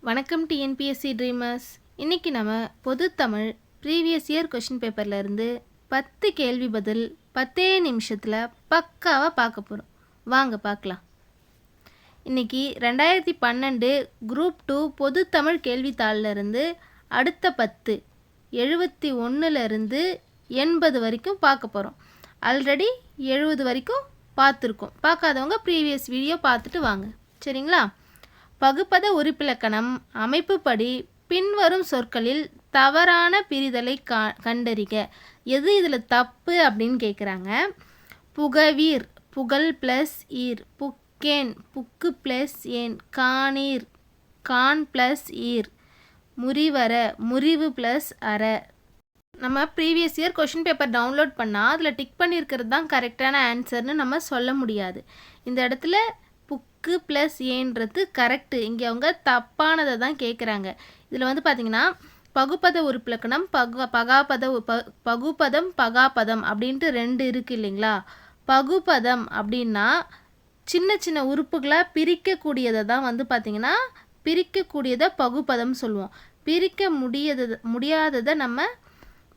வணக்கம் TNPSC dreamers. இன்றைக்கி நம்ம பொது தமிழ் ப்ரீவியஸ் இயர் கொஷின் பேப்பரில் இருந்து 10 கேள்வி பதில் 10 நிமிஷத்தில் பக்காவாக பார்க்க போகிறோம். வாங்க பார்க்கலாம். இன்றைக்கி 2012 குரூப் 2 பொது தமிழ் கேள்வித்தாளில் இருந்து அடுத்த 10 71 80 வரைக்கும் பார்க்க போகிறோம். ஆல்ரெடி 70 வரைக்கும் பார்த்துருக்கோம். பார்க்காதவங்க ப்ரீவியஸ் வீடியோ பார்த்துட்டு வாங்க, சரிங்களா? பகுபத உறுப்பிலக்கணம் அமைப்புப்படி பின்வரும் சொற்களில் தவறான பிரிதலை கண்டறிக. எது இதில் தப்பு அப்படின்னு கேட்குறாங்க. புகவீர் புகழ் ப்ளஸ் ஈர், புக்கேன் புக்கு ப்ளஸ் ஏன், காணீர் கான் ப்ளஸ் ஈர், முறிவர முறிவு ப்ளஸ் அற. நம்ம previous year question paper download பண்ணால் அதில் டிக் பண்ணியிருக்கிறது தான் கரெக்டான ஆன்சர்னு நம்ம சொல்ல முடியாது. இந்த இடத்துல புக்கு ப்ளஸ் ஏன்றது கரெக்டு. இங்கே அவங்க தப்பானதை தான் கேட்குறாங்க. இதில் வந்து பார்த்திங்கன்னா பகுபத உறுப்பிலக்கணம் பகுபதம் பகாபதம் அப்படின்ட்டு 2 இருக்குது இல்லைங்களா? பகுபதம் அப்படின்னா சின்ன சின்ன உறுப்புகளாக பிரிக்கக்கூடியதை தான் வந்து பார்த்திங்கன்னா பிரிக்கக்கூடியதை பகுபதம் சொல்லுவோம். பிரிக்க முடியாததை நம்ம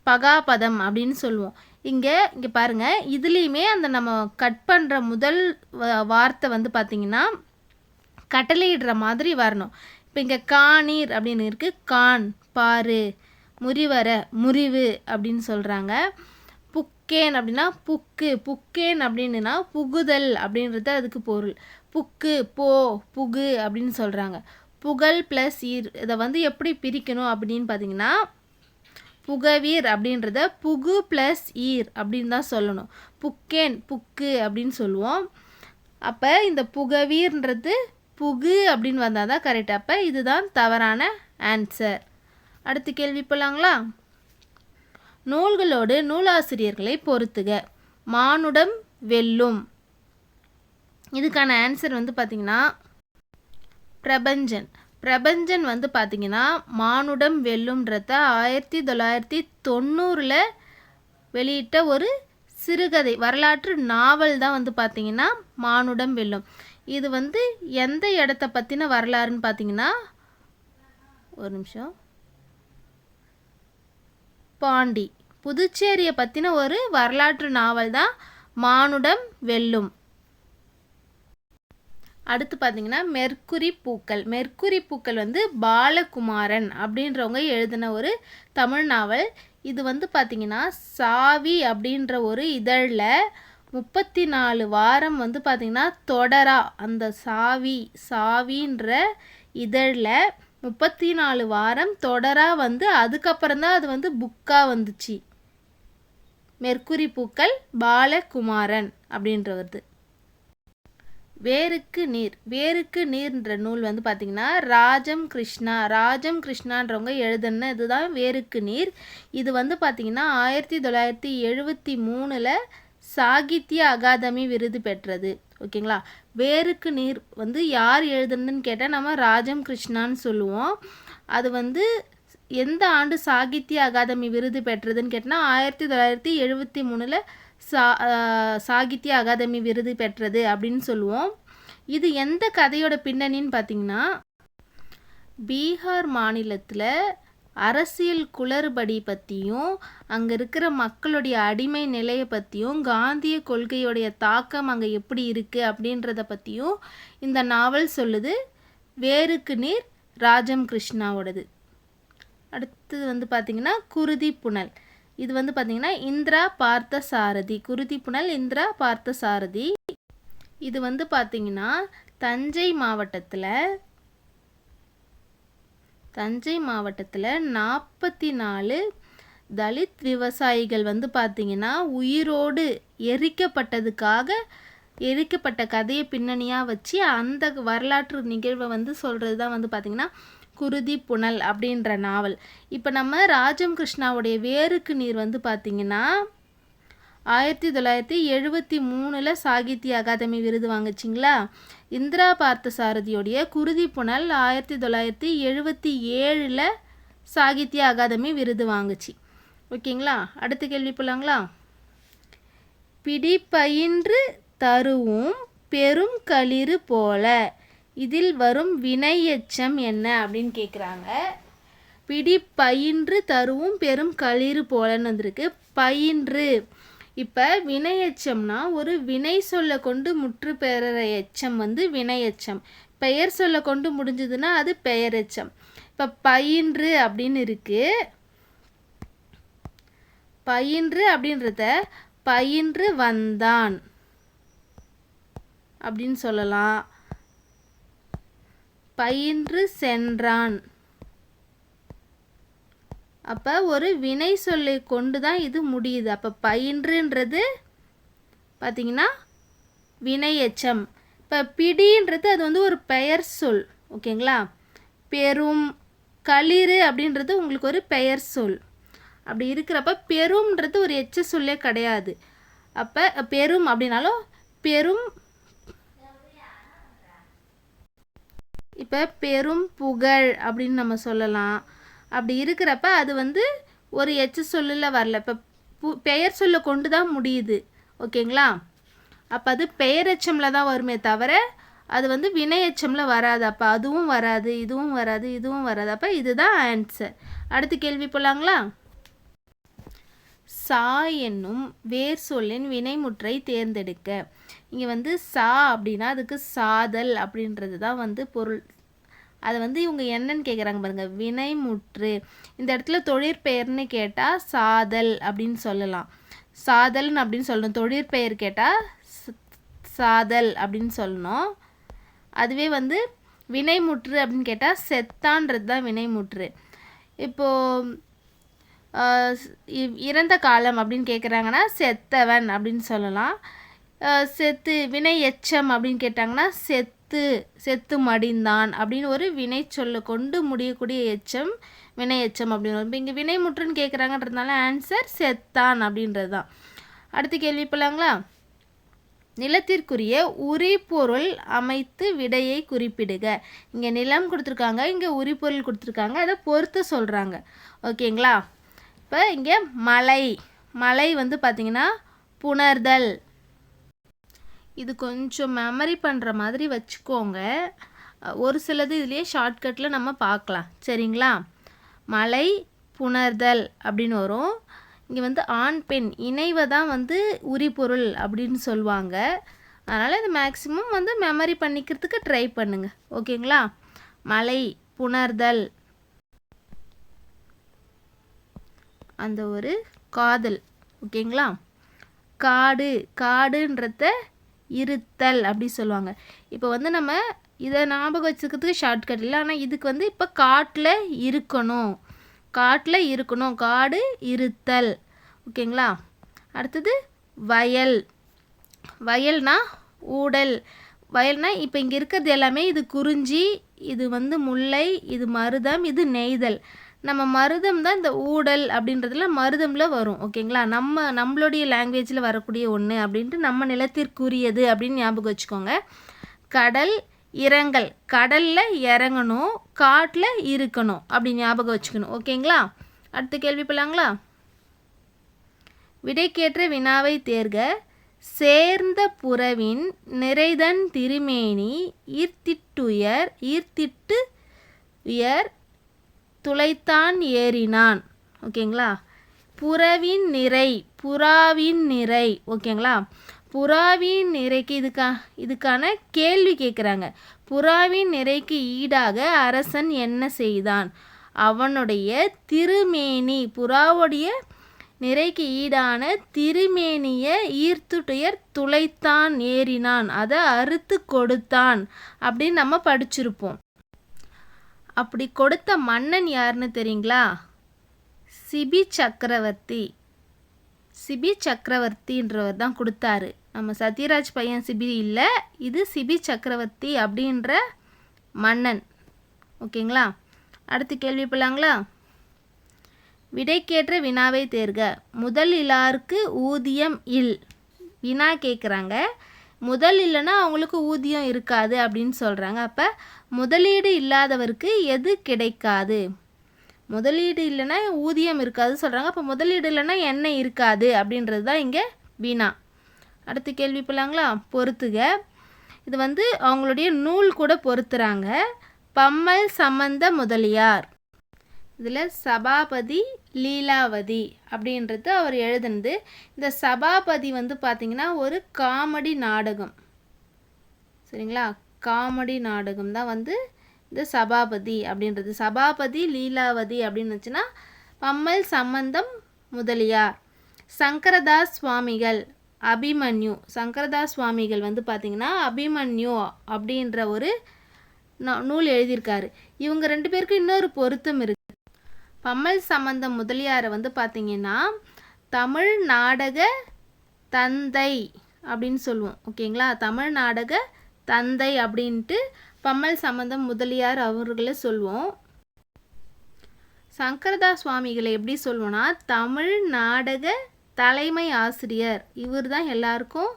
பகாபதம் அப்படின்னு சொல்லுவோம். இங்கே பாருங்கள், இதுலேயுமே அந்த நம்ம கட் பண்ணுற முதல் வார்த்தை வந்து பார்த்திங்கன்னா கட்டளையிடுற மாதிரி வரணும். இப்போ இங்கே காணீர் அப்படின்னு இருக்குது, கான் பாரு, முறிவர முறிவு அப்படின்னு சொல்கிறாங்க. புக்கேன் அப்படின்னா புக்கு, புக்கேன் அப்படின்னா புகுதல் அப்படின்றது அதுக்கு பொருள். புக்கு போ புகு அப்படின்னு சொல்கிறாங்க. புகழ் ப்ளஸ் ஈர், இதை வந்து எப்படி பிரிக்கணும் அப்படின்னு பார்த்திங்கன்னா புகவீர் அப்படின்றத புகு ப்ளஸ் ஈர் அப்படின்னு தான் சொல்லணும். புக்கேன் புக்கு அப்படின்னு சொல்லுவோம். அப்போ இந்த புகவீர்ன்றது புகு அப்படின்னு வந்தால் தான் கரெக்ட். அப்போ இதுதான் தவறான ஆன்சர். அடுத்த கேள்வி போலாங்களா? நூல்களோடு நூலாசிரியர்களை பொறுத்துக. மானுடம் வெல்லும், இதுக்கான ஆன்சர் வந்து பார்த்திங்கன்னா பிரபஞ்சன். பிரபஞ்சன் வந்து பார்த்திங்கன்னா மானுடம் வெல்லும்ன்றத 1990 வெளியிட்ட ஒரு சிறுகதை வரலாற்று நாவல் தான் வந்து பார்த்திங்கன்னா மானுடம் வெல்லும். இது வந்து எந்த இடத்த பற்றின வரலாறுன்னு பார்த்திங்கன்னா, ஒரு நிமிஷம், பாண்டி புதுச்சேரியை பற்றின ஒரு வரலாற்று நாவல் தான் மானுடம் வெல்லும். அடுத்து பார்த்திங்கன்னா மெர்க்குரி பூக்கள். மெர்க்குரி பூக்கள் வந்து பாலகுமாரன் அப்படின்றவங்க எழுதின ஒரு தமிழ் நாவல். இது வந்து பார்த்திங்கன்னா சாவி அப்படின்ற ஒரு இதழில் 34 வாரம் வந்து பார்த்திங்கன்னா தொடராக அந்த சாவின்ற இதழில் 34 வாரம் தொடராக வந்து அதுக்கப்புறம் தான் அது வந்து புக்காக வந்துச்சு. மெர்க்குரி பூக்கள் பாலகுமாரன் அப்படின்றவது. வேருக்கு நீர். வேருக்கு நீர்ன்ற நூல் வந்து பார்த்திங்கன்னா ராஜம் கிருஷ்ணான்றவங்க எழுதுன இதுதான் வேருக்கு நீர். இது வந்து பார்த்திங்கன்னா 1973 சாகித்ய அகாதமி விருது பெற்றது. ஓகேங்களா? வேருக்கு நீர் வந்து யார் எழுதுனதுன்னு கேட்டால் நம்ம ராஜம் கிருஷ்ணான்னு சொல்லுவோம். அது வந்து எந்த ஆண்டு சாகித்ய அகாதமி விருது பெற்றதுன்னு கேட்டால் 1973 சாகித்ய அகாதமி விருது பெற்றது அப்படின்னு சொல்லுவோம். இது எந்த கதையோட பின்னணின்னு பார்த்திங்கன்னா, பீகார் மாநிலத்தில் அரசியல் குளறுபடி பற்றியும் அங்கே இருக்கிற மக்களுடைய அடிமை நிலையை பற்றியும் காந்திய கொள்கையோடைய தாக்கம் அங்கே எப்படி இருக்குது அப்படின்றத பற்றியும் இந்த நாவல் சொல்லுது. வேருக்கு நீர் ராஜம் கிருஷ்ணாவோடது. அடுத்தது வந்து பார்த்திங்கன்னா குருதி புனல். இது வந்து பார்த்திங்கன்னா இந்திரா பார்த்த சாரதி. குருதி புனல் இந்திரா பார்த்த சாரதி. இது வந்து பார்த்திங்கன்னா தஞ்சை மாவட்டத்தில் 44 தலித் விவசாயிகள் வந்து பார்த்திங்கன்னா உயிரோடு எரிக்கப்பட்ட கதையை பின்னணியாக வச்சு அந்த வரலாற்று நிகழ்வை வந்து சொல்கிறது தான் வந்து பார்த்திங்கன்னா குருதி புனல் அப்படின்ற நாவல். இப்போ நம்ம ராஜம் கிருஷ்ணாவுடைய வேருக்கு நீர் வந்து பார்த்திங்கன்னா 1973 சாகித்ய அகாதமி விருது வாங்குச்சிங்களா. இந்திரா பார்த்த சாரதியோடைய குருதி புனல் 1977 சாகித்ய அகாதமி விருது வாங்குச்சு. ஓகேங்களா? அடுத்த கேள்வி போலாங்களா? பிடிப்பயின்று தருவும் பெரும் களிறு போல. இதில் வரும் வினை எச்சம் என்ன அப்படின்னு கேட்குறாங்க. பிடி பயின்று தருவும் பெரும் களிறு போலன்னு வந்திருக்கு. பயின்று இப்போ வினை எச்சம்னா ஒரு வினை சொல்ல கொண்டு முற்று பெறுற எச்சம் வந்து வினை எச்சம். பெயர் சொல்ல கொண்டு முடிஞ்சதுன்னா அது பெயர் எச்சம். இப்போ பயின்று அப்படின்னு இருக்கு. பயின்று அப்படின்றத பயின்று வந்தான் அப்படின்னு சொல்லலாம். பயின்று சென்றான். அப்போ ஒரு வினை சொல்லை கொண்டு தான் இது முடியுது. அப்போ பயின்றுன்றது பார்த்திங்கன்னா வினை எச்சம். இப்போ பிடின்றது அது வந்து ஒரு பெயர் சொல். ஓகேங்களா. பெரும் களிறு அப்படின்றது உங்களுக்கு ஒரு பெயர் சொல். அப்படி இருக்கிறப்ப பெரும்ன்றது ஒரு எச்ச சொல்லே கிடையாது. அப்போ பெரும் அப்படின்னாலும் பெரும் இப்போ பெரும் புகழ் அப்படின்னு நம்ம சொல்லலாம். அப்படி இருக்கிறப்ப அது வந்து ஒரு எச்ச சொல்லில் வரல. இப்போ பெயர் சொல்ல கொண்டு தான் முடியுது. ஓகேங்களா. அப்போ அது பெயரெச்சமில் தான் வருமே தவிர அது வந்து வினை எச்சமில் வராது. அப்போ அதுவும் வராது, இதுவும் வராது, இதுவும் வராது. அப்போ இதுதான் ஆன்சர். அடுத்த கேள்வி போகலாங்களா. சா என்னும் வேர் சொல்லின் வினைமுற்றை தேர்ந்தெடுக்க. இங்கே வந்து சா அப்படின்னா அதுக்கு சாதல் அப்படின்றது தான் வந்து பொருள். அதை வந்து இவங்க என்னன்னு கேட்குறாங்க பாருங்கள், வினைமுற்று. இந்த இடத்துல தொழிற்பெயர்னு கேட்டால் சாதல் அப்படின்னு சொல்லலாம். சாதல்னு அப்படின்னு சொல்லணும். தொழிற்பெயர் கேட்டால் சாதல் அப்படின்னு சொல்லணும். அதுவே வந்து வினைமுற்று அப்படின்னு கேட்டால் செத்தான்றது தான் வினைமுற்று. இப்போது இறந்த காலம் அப்படின்னு கேட்குறாங்கன்னா செத்தவன் அப்படின்னு சொல்லலாம். செத்து வினை எச்சம் அப்படின்னு கேட்டாங்கன்னா செத்து மடிந்தான் அப்படின்னு ஒரு வினை சொல்ல கொண்டு முடியக்கூடிய எச்சம் வினை எச்சம் அப்படின்னு. இப்போ இங்கே வினைமுற்றுன்னு கேட்குறாங்கன்றதுனால ஆன்சர் செத்தான் அப்படின்றது தான். அடுத்த கேள்வி போகலாங்களா. நிலத்திற்குரிய உரிபொருள் அமைத்து விடையை குறிப்பிடுக. இங்கே நிலம் கொடுத்துருக்காங்க, இங்கே உரிபொருள் கொடுத்துருக்காங்க, அதை பொறுத்து சொல்கிறாங்க. ஓகேங்களா. இப்போ இங்கே மலை வந்து பார்த்திங்கன்னா புணர்தல். இது கொஞ்சம் மெமரி பண்ணுற மாதிரி வச்சுக்கோங்க. ஒரு சிலது இதுலேயே ஷார்ட்கட்டில் நம்ம பார்க்கலாம். சரிங்களா. மலை புணர்தல் அப்படின்னு வரும். இங்கே வந்து ஆண் பெண் இணைவை தான் வந்து உரிபொருள் அப்படின்னு சொல்லுவாங்க. அதனால் இது மேக்ஸிமம் வந்து மெமரி பண்ணிக்கிறதுக்கு ட்ரை பண்ணுங்கள். ஓகேங்களா. மலை புணர்தல் அந்த ஒரு காதல். ஓகேங்களா. காடுன்றத இருத்தல் அப்படி சொல்லுவாங்க. இப்போ வந்து நம்ம இதை ஞாபகம் வச்சுக்கிறதுக்கு ஷார்ட்கட் இல்லை. ஆனால் இதுக்கு வந்து இப்போ காட்டில் இருக்கணும், காடு இருத்தல். ஓகேங்களா. அடுத்தது வயல்னா ஊடல். வயல்னா இப்போ இங்கே இருக்கிறது எல்லாமே இது குறிஞ்சி, இது வந்து முல்லை, இது மருதம், இது நெய்தல். நம்ம மருதம் தான் இந்த ஊடல் அப்படின்றதுல மருதமில் வரும். ஓகேங்களா. நம்மளுடைய லாங்குவேஜில் வரக்கூடிய ஒன்று அப்படின்ட்டு நம்ம நிலத்திற்குரியது அப்படின்னு ஞாபகம் வச்சுக்கோங்க. கடல் இறங்கல், கடலில் இறங்கணும், காட்டில் இருக்கணும் அப்படி ஞாபகம் வச்சுக்கணும். ஓகேங்களா. அடுத்த கேள்வி போகலாங்களா. விடைக்கேற்ற வினாவை தேர்க. சேர்ந்த புறவின் நிறைதன் திருமேனி ஈர்த்திட்டு உயர் துளைத்தான் ஏறினான். ஓகேங்களா. புறாவின் நிறை. ஓகேங்களா. புறாவின் நிறைக்கு இதுக்கான கேள்வி கேட்குறாங்க. புறாவின் நிறைக்கு ஈடாக அரசன் என்ன செய்தான்? அவனுடைய திருமேனி, புறாவுடைய நிறைக்கு ஈடான திருமேனியை ஈர்த்துட்டுயர் துளைத்தான் ஏறினான், அதை அறுத்து கொடுத்தான் அப்படின்னு நம்ம படிச்சிருப்போம். அப்படி கொடுத்த மன்னன் யாருன்னு தெரியுங்களா? சிபி சக்கரவர்த்தின்றவர் தான் கொடுத்தாரு. நம்ம சத்யராஜ் பையன் சிபி இல்லை, இது சிபி சக்கரவர்த்தி அப்படின்ற மன்னன். ஓகேங்களா. அடுத்த கேள்வி போகலாங்களா. விடைக்கேற்ற வினாவை தேர்க. முதல் இலாருக்கு ஊதியம் வினா கேட்குறாங்க. முதல் இல்லைன்னா அவங்களுக்கு ஊதியம் இருக்காது அப்படின்னு சொல்கிறாங்க. அப்போ முதலீடு இல்லாதவருக்கு எது கிடைக்காது? முதலீடு இல்லைன்னா ஊதியம் இருக்காது சொல்கிறாங்க. அப்போ முதலீடு இல்லைன்னா என்ன இருக்காது அப்படின்றது தான் இங்கே வினா. அடுத்த கேள்வி போகலாங்களா. பொறுத்துக. இது வந்து அவங்களுடைய நூல் கூட பொறுத்துறாங்க. பம்மல் சம்பந்த முதலியார். இதில் சபாபதி லீலாவதி அப்படின்றது அவர் எழுதுனது. இந்த சபாபதி வந்து பார்த்திங்கன்னா ஒரு காமெடி நாடகம். சரிங்களா, காமெடி நாடகம் தான் வந்து இந்த சபாபதி அப்படின்றது. சபாபதி லீலாவதி அப்படின்னு வச்சுன்னா பம்மல் சம்பந்தம் முதலியார். சங்கரதாஸ் சுவாமிகள் அபிமன்யு. சங்கரதாஸ் சுவாமிகள் வந்து பார்த்திங்கன்னா அபிமன்யு அப்படின்ற ஒரு நூல் எழுதியிருக்காரு. இவங்க 2 பேருக்கு இன்னொரு பொருத்தம் இருக்குது. பம்மல் சம்பந்தம் முதலியாரை வந்து பார்த்திங்கன்னா தமிழ் நாடக தந்தை அப்படின்னு சொல்லுவோம். ஓகேங்களா, தமிழ் நாடக தந்தை அப்படின்ட்டு பம்மல் சம்பந்தம் முதலியார் அவர்களை சொல்லுவோம். சங்கரதாஸ் சுவாமிகளை எப்படி சொல்லுவோன்னா தமிழ் நாடக தலைமை ஆசிரியர். இவர் தான் எல்லாருக்கும்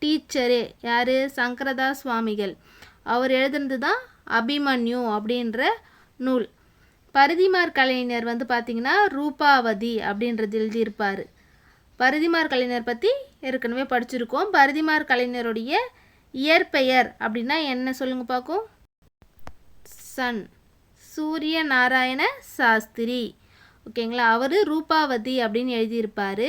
டீச்சரு. யார்? சங்கரதாஸ் சுவாமிகள். அவர் எழுதுனது தான் அபிமன்யு அப்படின்ற நூல். பரிதிமார் கலைஞர் வந்து பார்த்திங்கன்னா ரூபாவதி அப்படின்றது எழுதியிருப்பார். பரிதிமார் கலைஞர் பற்றி ஏற்கனவே படிச்சிருக்கோம். பரிதிமார் கலைஞருடைய இயற்பெயர் அப்படின்னா என்ன சொல்லுங்க பார்க்கும்? சன் சூரிய நாராயண சாஸ்திரி. ஓகேங்களா, அவர் ரூபாவதி அப்படின்னு எழுதியிருப்பார்.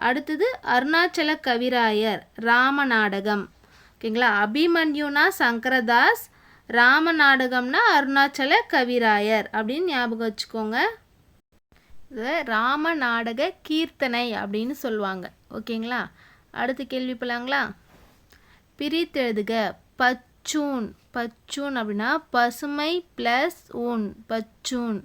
அடுத்தது அருணாச்சல கவிராயர் ராமநாடகம். ஓகேங்களா, அபிமன்யுனா சங்கரதாஸ், ராமநாடகம்னா அருணாச்சல கவிராயர் அப்படின்னு ஞாபகம் வச்சுக்கோங்க. இது ராமநாடக கீர்த்தனை அப்படின்னு சொல்லுவாங்க. ஓகேங்களா, அடுத்த கேள்வி போலாங்களா? பிரித்தெழுதுக. பச்சூன். பச்சூன் அப்படின்னா பசுமை ப்ளஸ் ஊன். பச்சூன்.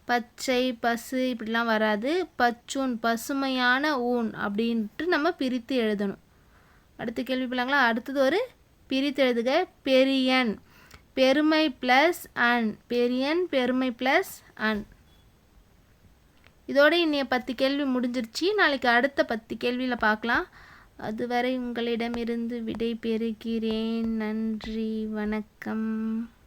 பச்சை பசு இப்படிலாம் வராது. பச்சூன் பசுமையான ஊன் அப்படின்ட்டு நம்ம பிரித்து எழுதணும். அடுத்த கேள்வி போலாங்களா? அடுத்தது ஒரு பிரித்தெழுதுக. பெரியன். பெருமை ப்ளஸ் அன். பெரியன் பெருமை ப்ளஸ் அன். இதோட இன்னைய 10 கேள்வி முடிஞ்சிருச்சு. நாளைக்கு அடுத்த 10 கேள்வியில் பார்க்கலாம். அதுவரை உங்களிடமிருந்து விடை பெறுகிறேன். நன்றி, வணக்கம்.